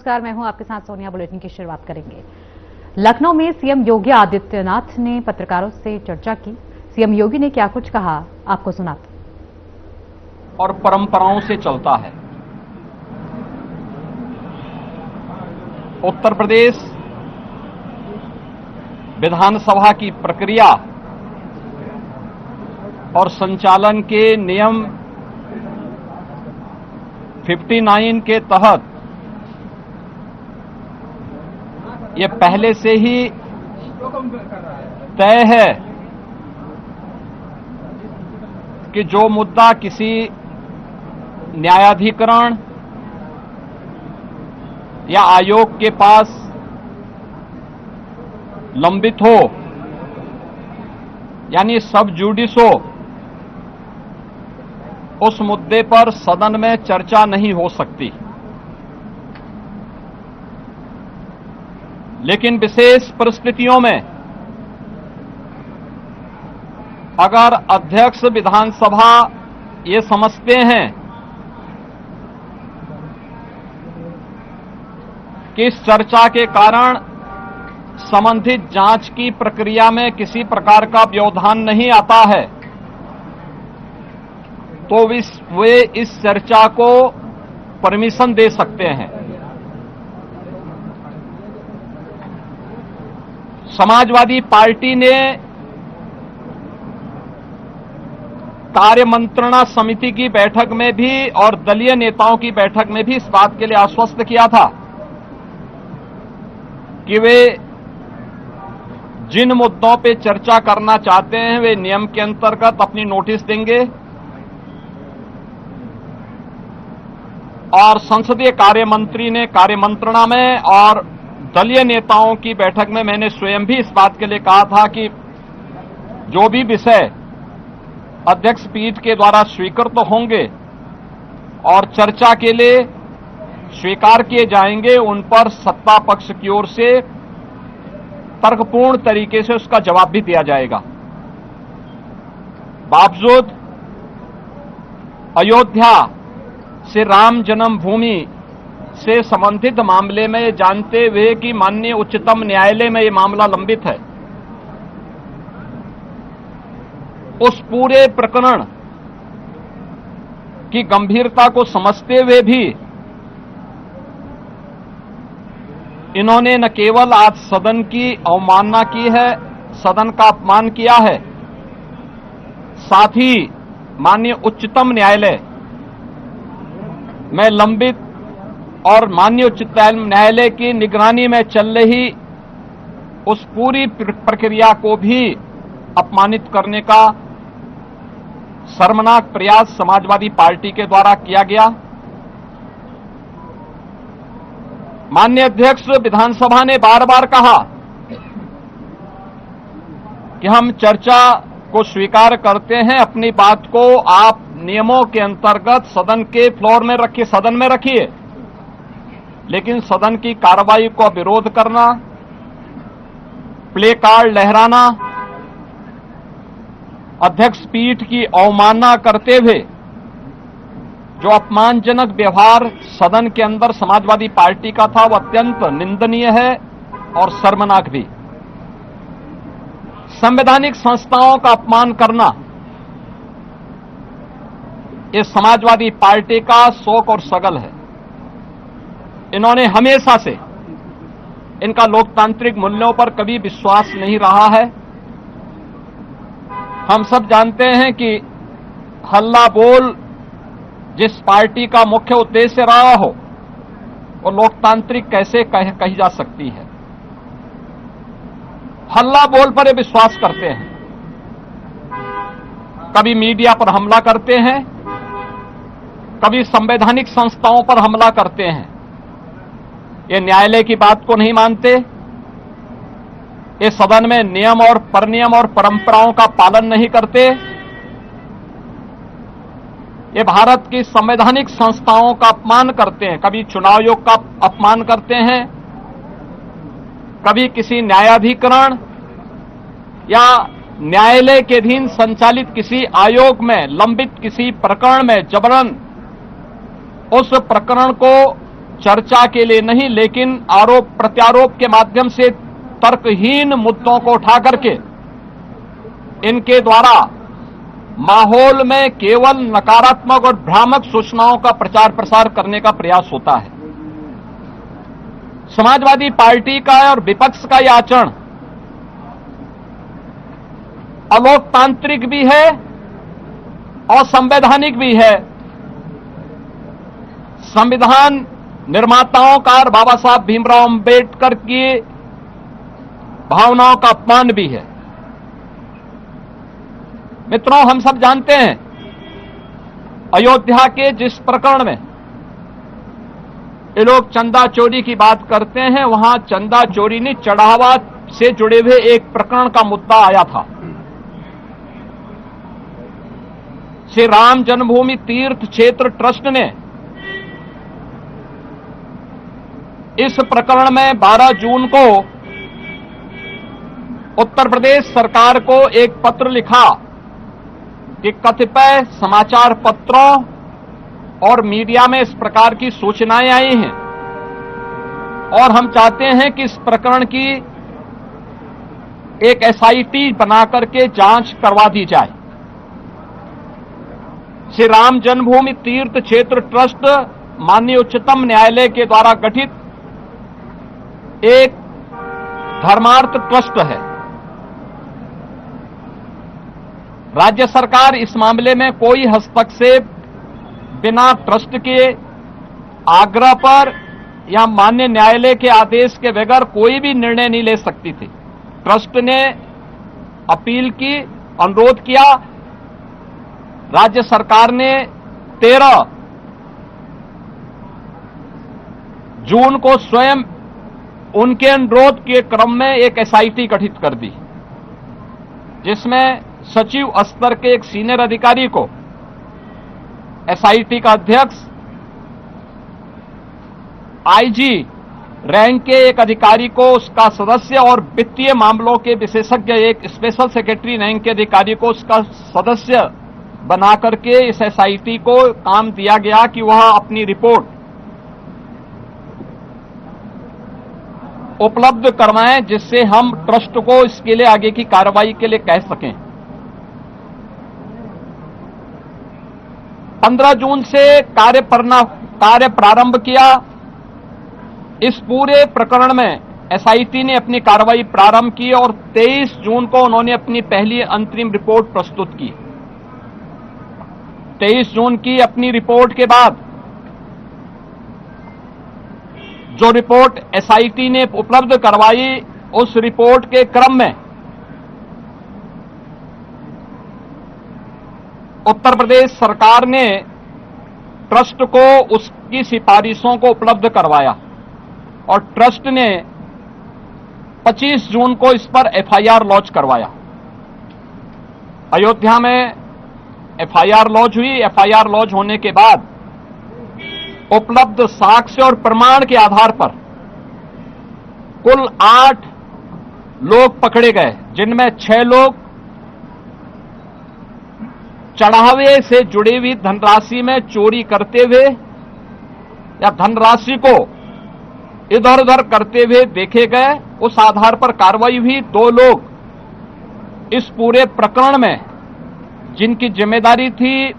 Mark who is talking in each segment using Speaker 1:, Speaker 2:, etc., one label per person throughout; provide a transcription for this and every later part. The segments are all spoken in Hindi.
Speaker 1: नमस्कार, मैं हूं आपके साथ सोनिया। बुलेटिन की शुरुआत करेंगे। लखनऊ में सीएम योगी आदित्यनाथ ने पत्रकारों से चर्चा की। सीएम योगी ने क्या कुछ कहा, आपको सुनाते
Speaker 2: और परंपराओं से चलता है। उत्तर प्रदेश विधानसभा की प्रक्रिया और संचालन के नियम 59 के तहत ये पहले से ही तय है कि जो मुद्दा किसी न्यायाधिकरण या आयोग के पास लंबित हो, यानी सब जुडिस हो, उस मुद्दे पर सदन में चर्चा नहीं हो सकती। लेकिन विशेष परिस्थितियों में अगर अध्यक्ष विधानसभा ये समझते हैं कि इस चर्चा के कारण संबंधित जांच की प्रक्रिया में किसी प्रकार का व्यवधान नहीं आता है, तो वे इस चर्चा को परमिशन दे सकते हैं। समाजवादी पार्टी ने कार्य मंत्रणा समिति की बैठक में भी और दलीय नेताओं की बैठक में भी इस बात के लिए आश्वस्त किया था कि वे जिन मुद्दों पे चर्चा करना चाहते हैं वे नियम के अंतर्गत अपनी नोटिस देंगे और संसदीय कार्य मंत्री ने कार्य मंत्रणा में और दलीय नेताओं की बैठक में मैंने स्वयं भी इस बात के लिए कहा था कि जो भी विषय अध्यक्ष पीठ के द्वारा स्वीकृत होंगे और चर्चा के लिए स्वीकार किए जाएंगे, उन पर सत्ता पक्ष की ओर से तर्कपूर्ण तरीके से उसका जवाब भी दिया जाएगा। बावजूद अयोध्या से राम जन्मभूमि से संबंधित मामले में जानते हुए कि माननीय उच्चतम न्यायालय में यह मामला लंबित है, उस पूरे प्रकरण की गंभीरता को समझते हुए भी इन्होंने न केवल आज सदन की अवमानना की है, सदन का अपमान किया है, साथ ही माननीय उच्चतम न्यायालय में लंबित और माननीय उच्चतम न्यायालय की निगरानी में चल रही उस पूरी प्रक्रिया को भी अपमानित करने का शर्मनाक प्रयास समाजवादी पार्टी के द्वारा किया गया। माननीय अध्यक्ष विधानसभा ने बार बार कहा कि हम चर्चा को स्वीकार करते हैं, अपनी बात को आप नियमों के अंतर्गत सदन के फ्लोर में रखिए, सदन में रखिए, लेकिन सदन की कार्रवाई को विरोध करना, प्ले कार्ड लहराना, अध्यक्ष पीठ की अवमानना करते हुए जो अपमानजनक व्यवहार सदन के अंदर समाजवादी पार्टी का था, वह अत्यंत निंदनीय है और शर्मनाक भी। संवैधानिक संस्थाओं का अपमान करना ये समाजवादी पार्टी का शौक और सगल है। इन्होंने हमेशा से इनका लोकतांत्रिक मूल्यों पर कभी विश्वास नहीं रहा है। हम सब जानते हैं कि हल्ला बोल जिस पार्टी का मुख्य उद्देश्य रहा हो, वो लोकतांत्रिक कैसे कही जा सकती है। हल्ला बोल पर ये विश्वास करते हैं, कभी मीडिया पर हमला करते हैं, कभी संवैधानिक संस्थाओं पर हमला करते हैं। ये न्यायालय की बात को नहीं मानते, ये सदन में नियम और परनियम और परंपराओं का पालन नहीं करते, ये भारत की संवैधानिक संस्थाओं का अपमान करते हैं, कभी चुनाव आयोग का अपमान करते हैं, कभी किसी न्यायाधिकरण या न्यायालय के अधीन संचालित किसी आयोग में लंबित किसी प्रकरण में जबरन उस प्रकरण को चर्चा के लिए नहीं, लेकिन आरोप प्रत्यारोप के माध्यम से तर्कहीन मुद्दों को उठा करके इनके द्वारा माहौल में केवल नकारात्मक और भ्रामक सूचनाओं का प्रचार प्रसार करने का प्रयास होता है। समाजवादी पार्टी का और विपक्ष का यह आचरण अलोकतांत्रिक भी है और संवैधानिक भी है। संविधान निर्माताओं का और बाबा साहब भीमराव अंबेडकर की भावनाओं का अपमान भी है। मित्रों, हम सब जानते हैं अयोध्या के जिस प्रकरण में ये लोग चंदा चोरी की बात करते हैं, वहां चंदा चोरी नहीं, चढ़ावा से जुड़े हुए एक प्रकरण का मुद्दा आया था। श्री राम जन्मभूमि तीर्थ क्षेत्र ट्रस्ट ने इस प्रकरण में 12 जून को उत्तर प्रदेश सरकार को एक पत्र लिखा कि कतिपय समाचार पत्रों और मीडिया में इस प्रकार की सूचनाएं आई हैं और हम चाहते हैं कि इस प्रकरण की एक एसआईटी बनाकर के जांच करवा दी जाए। श्री राम जन्मभूमि तीर्थ क्षेत्र ट्रस्ट माननीय उच्चतम न्यायालय के द्वारा गठित एक धर्मार्थ ट्रस्ट है। राज्य सरकार इस मामले में कोई हस्तक्षेप बिना ट्रस्ट के आग्रह पर या माननीय न्यायालय के आदेश के बगैर कोई भी निर्णय नहीं ले सकती थी। ट्रस्ट ने अपील की, अनुरोध किया। राज्य सरकार ने 13 जून को स्वयं उनके अनुरोध के क्रम में एक एसआईटी गठित कर दी, जिसमें सचिव स्तर के एक सीनियर अधिकारी को एसआईटी का अध्यक्ष, आईजी रैंक के एक अधिकारी को उसका सदस्य और वित्तीय मामलों के विशेषज्ञ एक स्पेशल सेक्रेटरी रैंक के अधिकारी को उसका सदस्य बनाकर के इस एसआईटी को काम दिया गया कि वह अपनी रिपोर्ट उपलब्ध करवाएं, जिससे हम ट्रस्ट को इसके लिए आगे की कार्रवाई के लिए कह सकें। 15 जून से कार्य प्रारंभ किया। इस पूरे प्रकरण में एसआईटी ने अपनी कार्रवाई प्रारंभ की और 23 जून को उन्होंने अपनी पहली अंतरिम रिपोर्ट प्रस्तुत की। 23 जून की अपनी रिपोर्ट के बाद जो रिपोर्ट एसआईटी ने उपलब्ध करवाई, उस रिपोर्ट के क्रम में उत्तर प्रदेश सरकार ने ट्रस्ट को उसकी सिफारिशों को उपलब्ध करवाया और ट्रस्ट ने 25 जून को इस पर एफआईआर लॉन्च करवाया। अयोध्या में एफआईआर लॉन्च हुई। एफआईआर लॉन्च होने के बाद उपलब्ध साक्ष्य और प्रमाण के आधार पर कुल 8 लोग पकड़े गए, जिनमें 6 लोग चढ़ावे से जुड़ी हुई धनराशि में चोरी करते हुए या धनराशि को इधर उधर करते हुए देखे गए। उस आधार पर कार्रवाई हुई। 2 लोग इस पूरे प्रकरण में जिनकी जिम्मेदारी थी,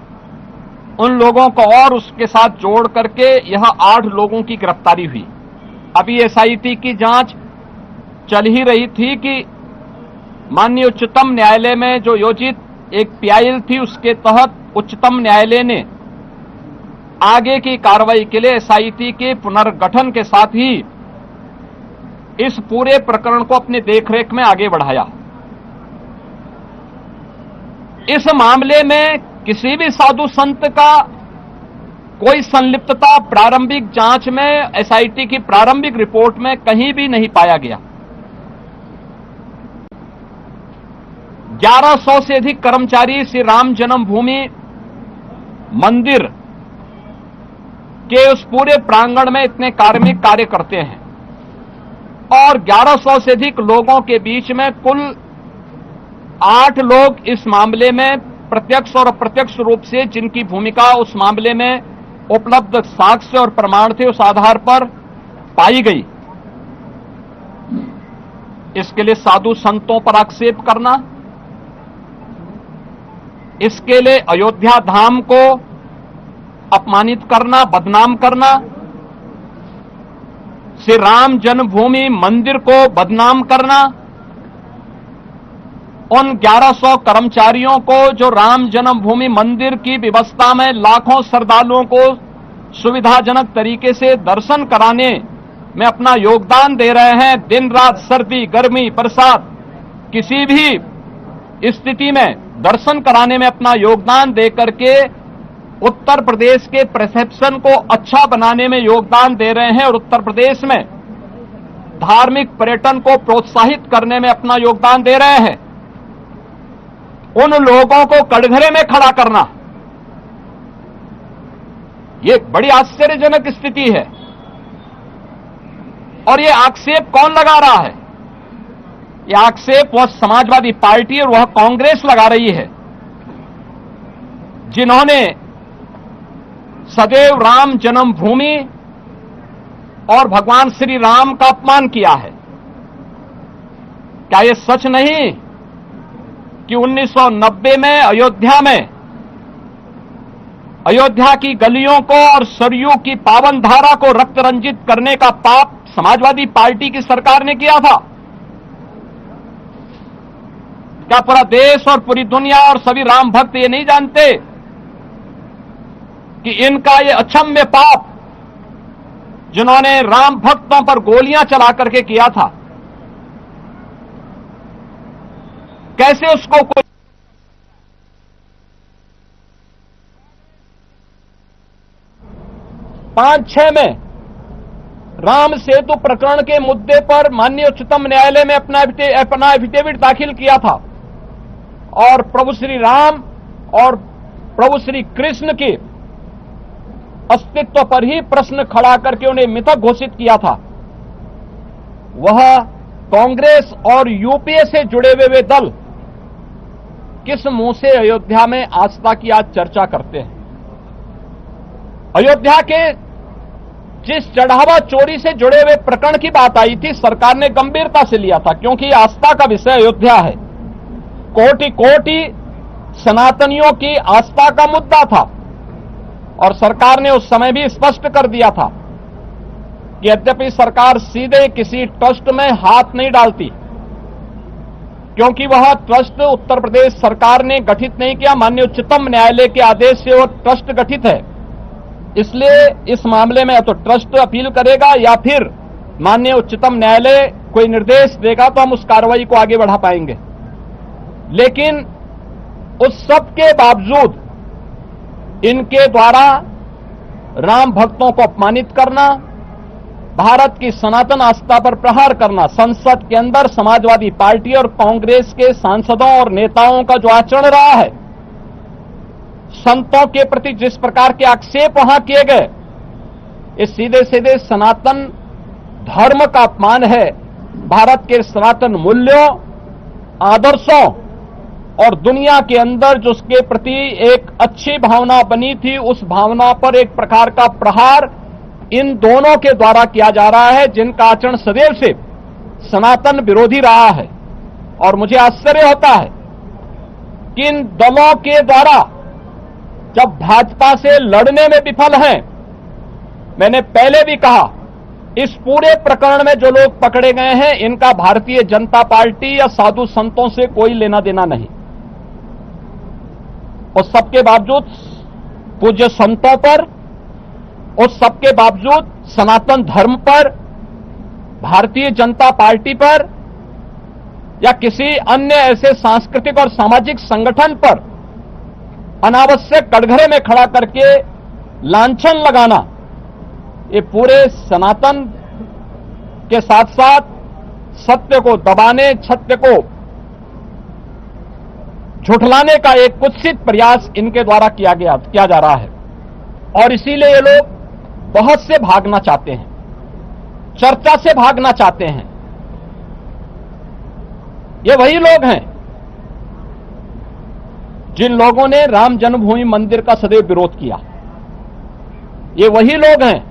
Speaker 2: उन लोगों को और उसके साथ जोड़ करके यह 8 लोगों की गिरफ्तारी हुई। अभी एसआईटी की जांच चल ही रही थी कि माननीय उच्चतम न्यायालय में जो योजित एक पीआईएल थी, उसके तहत उच्चतम न्यायालय ने आगे की कार्रवाई के लिए एसआईटी के पुनर्गठन के साथ ही इस पूरे प्रकरण को अपनी देखरेख में आगे बढ़ाया। इस मामले में किसी भी साधु संत का कोई संलिप्तता प्रारंभिक जांच में एसआईटी की प्रारंभिक रिपोर्ट में कहीं भी नहीं पाया गया। 1100 से अधिक कर्मचारी श्री राम जन्मभूमि मंदिर के उस पूरे प्रांगण में इतने कार्मिक कार्य करते हैं और 1100 से अधिक लोगों के बीच में कुल 8 लोग इस मामले में प्रत्यक्ष और अप्रत्यक्ष रूप से जिनकी भूमिका उस मामले में उपलब्ध साक्ष्य और प्रमाण थे उस आधार पर पाई गई। इसके लिए साधु संतों पर आक्षेप करना, इसके लिए अयोध्या धाम को अपमानित करना, बदनाम करना, श्री राम जन्मभूमि मंदिर को बदनाम करना, उन 1100 कर्मचारियों को जो राम जन्मभूमि मंदिर की व्यवस्था में लाखों श्रद्धालुओं को सुविधाजनक तरीके से दर्शन कराने में अपना योगदान दे रहे हैं, दिन रात सर्दी गर्मी बरसात किसी भी स्थिति में दर्शन कराने में अपना योगदान दे करके उत्तर प्रदेश के परसेप्शन को अच्छा बनाने में योगदान दे रहे हैं और उत्तर प्रदेश में धार्मिक पर्यटन को प्रोत्साहित करने में अपना योगदान दे रहे हैं, उन लोगों को कटघरे में खड़ा करना, ये बड़ी आश्चर्यजनक स्थिति है। और ये आक्षेप कौन लगा रहा है? ये आक्षेप वह समाजवादी पार्टी और वह कांग्रेस लगा रही है, जिन्होंने सदैव राम जन्मभूमि और भगवान श्री राम का अपमान किया है। क्या यह सच नहीं कि 1990 में अयोध्या की गलियों को और सरयू की पावन धारा को रक्त रंजित करने का पाप समाजवादी पार्टी की सरकार ने किया था? क्या पूरा देश और पूरी दुनिया और सभी राम भक्त ये नहीं जानते कि इनका ये अक्षम्य पाप जिन्होंने राम भक्तों पर गोलियां चला करके किया था, कैसे उसको कोई 5-6 में राम सेतु प्रकरण के मुद्दे पर माननीय उच्चतम न्यायालय में अपना एफिडेविट दाखिल किया था और प्रभु श्री राम और प्रभु श्री कृष्ण के अस्तित्व पर ही प्रश्न खड़ा करके उन्हें मिथक घोषित किया था। वह कांग्रेस और यूपीए से जुड़े हुए दल किस मुंह से अयोध्या में आस्था की आज चर्चा करते हैं? अयोध्या के जिस चढ़ावा चोरी से जुड़े हुए प्रकरण की बात आई थी, सरकार ने गंभीरता से लिया था, क्योंकि आस्था का विषय अयोध्या है। कोटि कोटि सनातनियों की आस्था का मुद्दा था और सरकार ने उस समय भी स्पष्ट कर दिया था कि यद्यपि सरकार सीधे किसी ट्रस्ट में हाथ नहीं डालती, क्योंकि वह ट्रस्ट उत्तर प्रदेश सरकार ने गठित नहीं किया, माननीय उच्चतम न्यायालय के आदेश से वह ट्रस्ट गठित है। इसलिए इस मामले में या तो ट्रस्ट अपील करेगा या फिर माननीय उच्चतम न्यायालय कोई निर्देश देगा तो हम उस कार्रवाई को आगे बढ़ा पाएंगे। लेकिन उस सब के बावजूद इनके द्वारा राम भक्तों को अपमानित करना, भारत की सनातन आस्था पर प्रहार करना, संसद के अंदर समाजवादी पार्टी और कांग्रेस के सांसदों और नेताओं का जो आचरण रहा है, संतों के प्रति जिस प्रकार के आक्षेप वहां किए गए, ये सीधे सीधे सनातन धर्म का अपमान है। भारत के सनातन मूल्यों, आदर्शों और दुनिया के अंदर जो उसके प्रति एक अच्छी भावना बनी थी, उस भावना पर एक प्रकार का प्रहार इन दोनों के द्वारा किया जा रहा है, जिनका आचरण सदैव से सनातन विरोधी रहा है। और मुझे आश्चर्य होता है कि इन दलों के द्वारा जब भाजपा से लड़ने में विफल हैं, मैंने पहले भी कहा, इस पूरे प्रकरण में जो लोग पकड़े गए हैं, इनका भारतीय जनता पार्टी या साधु संतों से कोई लेना देना नहीं। उस सबके बावजूद पूज्य संतों पर, उस सबके बावजूद सनातन धर्म पर, भारतीय जनता पार्टी पर या किसी अन्य ऐसे सांस्कृतिक और सामाजिक संगठन पर अनावश्यक कटघरे में खड़ा करके लांछन लगाना, ये पूरे सनातन के साथ साथ सत्य को दबाने, सत्य को झुठलाने का एक कुत्सित प्रयास इनके द्वारा किया जा रहा है। और इसीलिए ये लोग बहुत से भागना चाहते हैं, चर्चा से भागना चाहते हैं। ये वही लोग हैं जिन लोगों ने राम जन्मभूमि मंदिर का सदैव विरोध किया, ये वही लोग हैं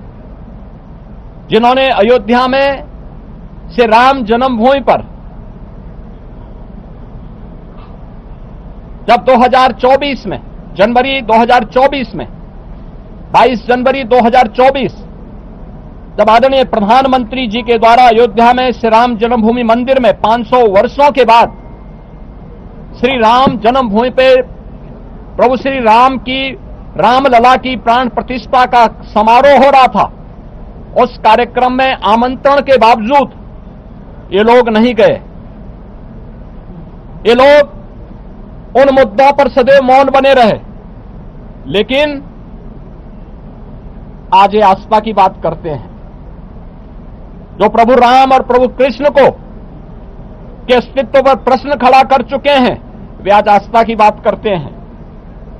Speaker 2: जिन्होंने अयोध्या में से राम जन्मभूमि पर जब 2024 में जनवरी 2024 में 22 जनवरी 2024 जब आदरणीय प्रधानमंत्री जी के द्वारा अयोध्या में श्री राम जन्मभूमि मंदिर में 500 वर्षों के बाद श्री राम जन्मभूमि पे प्रभु श्री राम की रामलला की प्राण प्रतिष्ठा का समारोह हो रहा था, उस कार्यक्रम में आमंत्रण के बावजूद ये लोग नहीं गए। ये लोग उन मुद्दों पर सदैव मौन बने रहे, लेकिन आज ये आस्था की बात करते हैं। जो प्रभु राम और प्रभु कृष्ण को के अस्तित्व पर प्रश्न खड़ा कर चुके हैं, वे आज आस्था की बात करते हैं।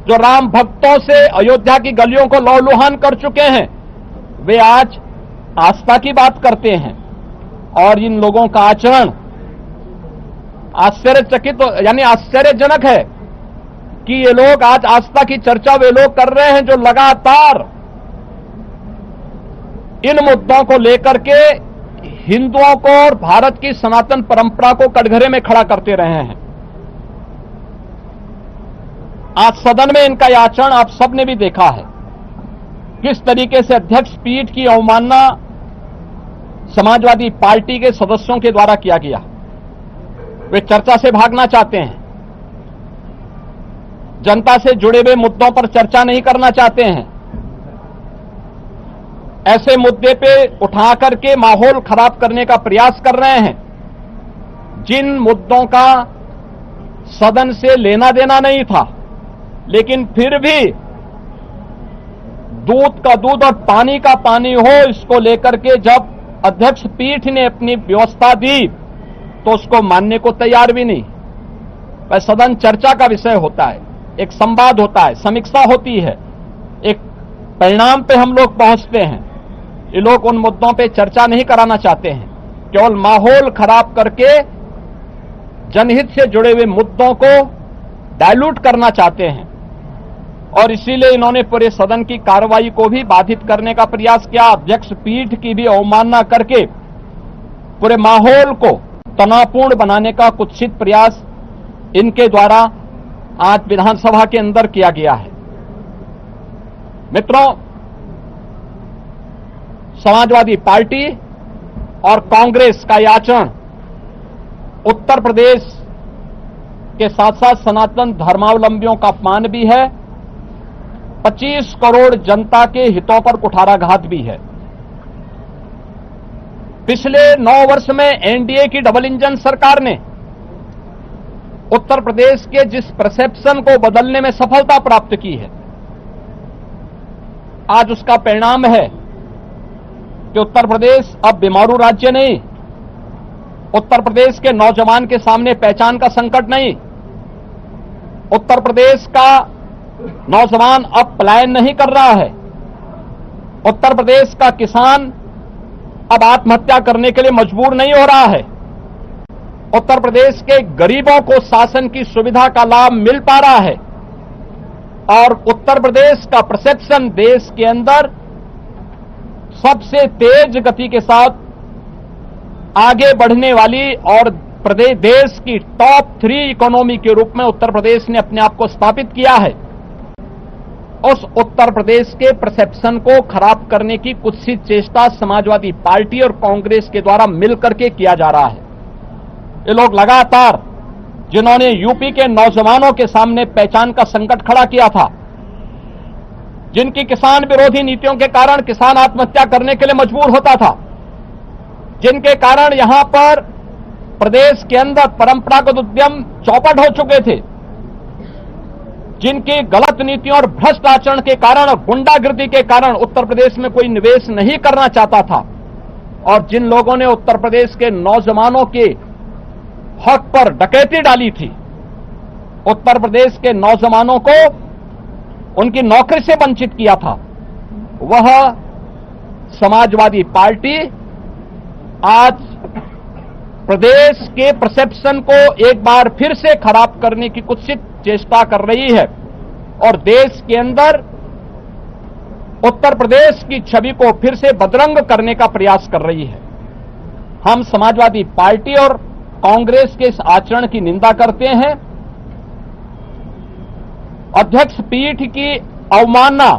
Speaker 2: जो राम भक्तों से अयोध्या की गलियों को लौलुहान कर चुके हैं, वे आज आस्था की बात करते हैं। और इन लोगों का आचरण आश्चर्यचकित यानी आश्चर्यजनक है कि ये लोग आज आस्था की चर्चा वे लोग कर रहे हैं जो लगातार इन मुद्दों को लेकर के हिंदुओं को और भारत की सनातन परंपरा को कटघरे में खड़ा करते रहे हैं। आज सदन में इनका यह आचरण आप सबने भी देखा है, किस तरीके से अध्यक्ष पीठ की अवमानना समाजवादी पार्टी के सदस्यों के द्वारा किया गया। वे चर्चा से भागना चाहते हैं, जनता से जुड़े हुए मुद्दों पर चर्चा नहीं करना चाहते हैं, ऐसे मुद्दे पे उठा करके माहौल खराब करने का प्रयास कर रहे हैं जिन मुद्दों का सदन से लेना देना नहीं था, लेकिन फिर भी दूध का दूध और पानी का पानी हो, इसको लेकर के जब अध्यक्ष पीठ ने अपनी व्यवस्था दी तो उसको मानने को तैयार भी नहीं। वह सदन चर्चा का विषय होता है, एक संवाद होता है, समीक्षा होती है, एक परिणाम पे हम लोग पहुंचते हैं। ये लोग उन मुद्दों पे चर्चा नहीं कराना चाहते हैं, केवल माहौल खराब करके जनहित से जुड़े हुए मुद्दों को डाइल्यूट करना चाहते हैं। और इसीलिए इन्होंने पूरे सदन की कार्रवाई को भी बाधित करने का प्रयास किया, अध्यक्ष पीठ की भी अवमानना करके पूरे माहौल को तनावपूर्ण बनाने का कुत्सित प्रयास इनके द्वारा आज विधानसभा के अंदर किया गया है। मित्रों, समाजवादी पार्टी और कांग्रेस का यह आचरण उत्तर प्रदेश के साथ साथ सनातन धर्मावलंबियों का अपमान भी है, 25 करोड़ जनता के हितों पर कुठाराघात भी है। पिछले 9 वर्ष में एनडीए की डबल इंजन सरकार ने उत्तर प्रदेश के जिस परसेप्शन को बदलने में सफलता प्राप्त की है, आज उसका परिणाम है कि उत्तर प्रदेश अब बीमारू राज्य नहीं, उत्तर प्रदेश के नौजवान के सामने पहचान का संकट नहीं, उत्तर प्रदेश का नौजवान अब पलायन नहीं कर रहा है, उत्तर प्रदेश का किसान अब आत्महत्या करने के लिए मजबूर नहीं हो रहा है, उत्तर प्रदेश के गरीबों को शासन की सुविधा का लाभ मिल पा रहा है और उत्तर प्रदेश का परसेप्शन देश के अंदर सबसे तेज गति के साथ आगे बढ़ने वाली और प्रदेश देश की टॉप 3 इकोनॉमी के रूप में उत्तर प्रदेश ने अपने आप को स्थापित किया है। उस उत्तर प्रदेश के परसेप्शन को खराब करने की कुत्सित चेष्टा समाजवादी पार्टी और कांग्रेस के द्वारा मिलकर के किया जा रहा है। ये लोग लगातार जिन्होंने यूपी के नौजवानों के सामने पहचान का संकट खड़ा किया था, जिनकी किसान विरोधी नीतियों के कारण किसान आत्महत्या करने के लिए मजबूर होता था, जिनके कारण यहां पर प्रदेश के अंदर परंपरागत उद्यम चौपट हो चुके थे, जिनकी गलत नीतियों और भ्रष्ट आचरण के कारण और गुंडागिर्दी के कारण उत्तर प्रदेश में कोई निवेश नहीं करना चाहता था, और जिन लोगों ने उत्तर प्रदेश के नौजवानों के हक पर डकैती डाली थी, उत्तर प्रदेश के नौजवानों को उनकी नौकरी से वंचित किया था, वह समाजवादी पार्टी आज प्रदेश के परसेप्शन को एक बार फिर से खराब करने की कुत्सित चेष्टा कर रही है और देश के अंदर उत्तर प्रदेश की छवि को फिर से बदरंग करने का प्रयास कर रही है। हम समाजवादी पार्टी और कांग्रेस के इस आचरण की निंदा करते हैं। अध्यक्ष पीठ की अवमानना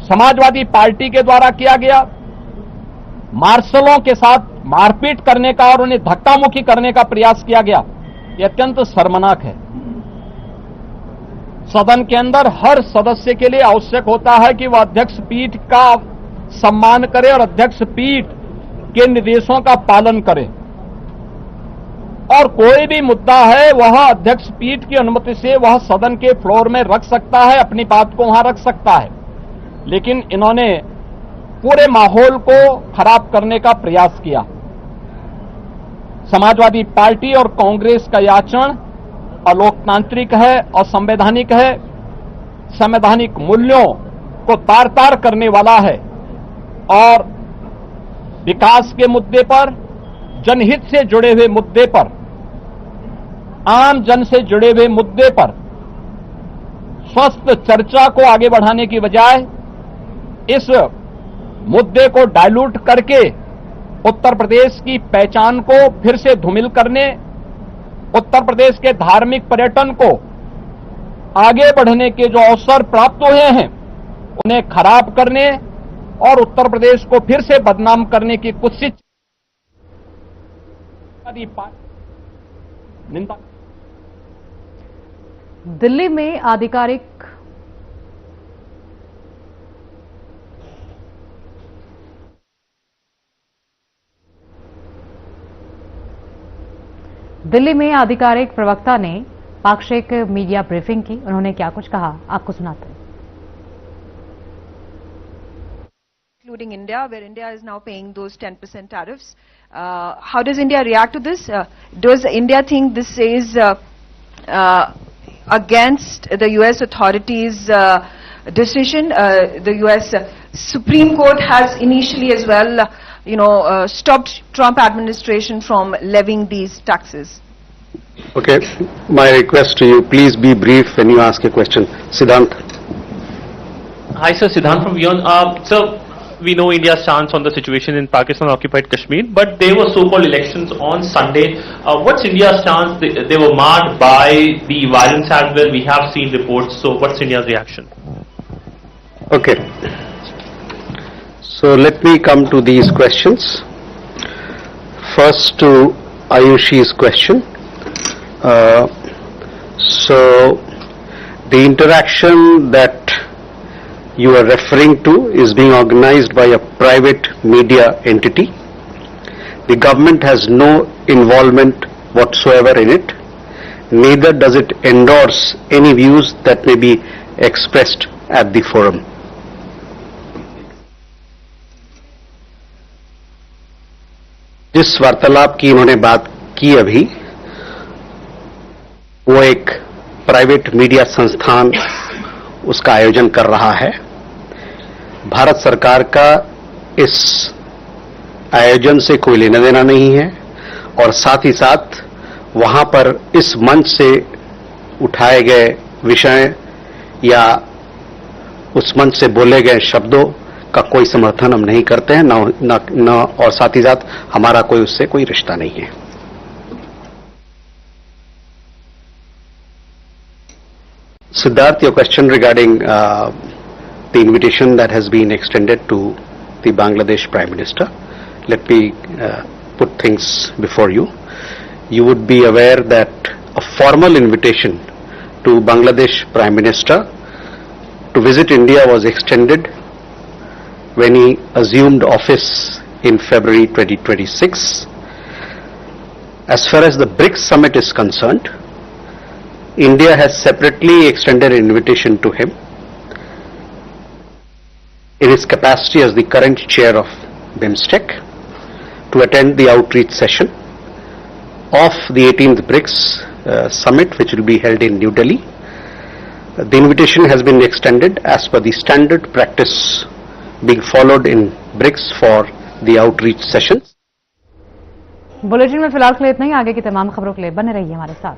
Speaker 2: समाजवादी पार्टी के द्वारा किया गया, मार्शलों के साथ मारपीट करने का और उन्हें धक्का मुक्की करने का प्रयास किया गया, यह अत्यंत शर्मनाक है। सदन के अंदर हर सदस्य के लिए आवश्यक होता है कि वह अध्यक्ष पीठ का सम्मान करे और अध्यक्ष पीठ के निर्देशों का पालन करे, और कोई भी मुद्दा है वह अध्यक्ष पीठ की अनुमति से वह सदन के फ्लोर में रख सकता है, अपनी बात को वहां रख सकता है। लेकिन इन्होंने पूरे माहौल को खराब करने का प्रयास किया। समाजवादी पार्टी और कांग्रेस का यह आचरण अलोकतांत्रिक है, असंवैधानिक है, संवैधानिक मूल्यों को तार तार करने वाला है और विकास के मुद्दे पर, जनहित से जुड़े हुए मुद्दे पर, आम जन से जुड़े हुए मुद्दे पर स्वस्थ चर्चा को आगे बढ़ाने की बजाय इस मुद्दे को डाइल्यूट करके उत्तर प्रदेश की पहचान को फिर से धूमिल करने, उत्तर प्रदेश के धार्मिक पर्यटन को आगे बढ़ने के जो अवसर प्राप्त हुए हैं उन्हें खराब करने और उत्तर प्रदेश को फिर से बदनाम करने की कोशिश निंदा।
Speaker 1: दिल्ली में आधिकारिक प्रवक्ता ने पाक्षिक मीडिया ब्रीफिंग की। उन्होंने क्या कुछ कहा, आपको सुनाते हैं।
Speaker 3: Including India, where India is now paying those 10% tariffs. How does India react to this? Does India think this is against the US authorities' decision? The US Supreme Court has initially as well, stopped Trump administration from levying these taxes.
Speaker 4: Okay, my request to you, please be brief when you ask a question. Siddhant.
Speaker 5: Hi sir, Siddhant from WION. Sir, we know India's stance on the situation in Pakistan-occupied Kashmir, but there were so-called elections on Sunday. What's India's stance? They were marred by the violence as well. We have seen reports. So what's India's reaction?
Speaker 4: Okay. So let me come to these questions. First to Ayushi's question. So the interaction that you are referring to is being organized by a private media entity. The government has no involvement whatsoever in it. Neither does it endorse any views that may be expressed at the forum. जिस वार्तालाप की इन्होंने बात की अभी, वो एक प्राइवेट मीडिया संस्थान उसका आयोजन कर रहा है। भारत सरकार का इस आयोजन से कोई लेना देना नहीं है और साथ ही साथ वहां पर इस मंच से उठाए गए विषय या उस मंच से बोले गए शब्दों का कोई समर्थन हम नहीं करते हैं, न और साथ ही साथ हमारा कोई उससे कोई रिश्ता नहीं है। Siddharth, your question regarding the invitation that has been extended to the Bangladesh Prime Minister. Let me put things before you. You would be aware that a formal invitation to Bangladesh Prime Minister to visit India was extended when he assumed office in February 2026. As far as the BRICS summit is concerned, India has separately extended an invitation to him in his capacity as the current chair of BIMSTEC to attend the outreach session of the 18th BRICS summit, which will be held in New Delhi. The invitation has been extended as per the standard practice being followed in BRICS for the outreach sessions.
Speaker 1: Bulletin में फिलहाल के लिए इतना ही। आगे की तमाम खबरों के लिए बने रहिए हमारे साथ।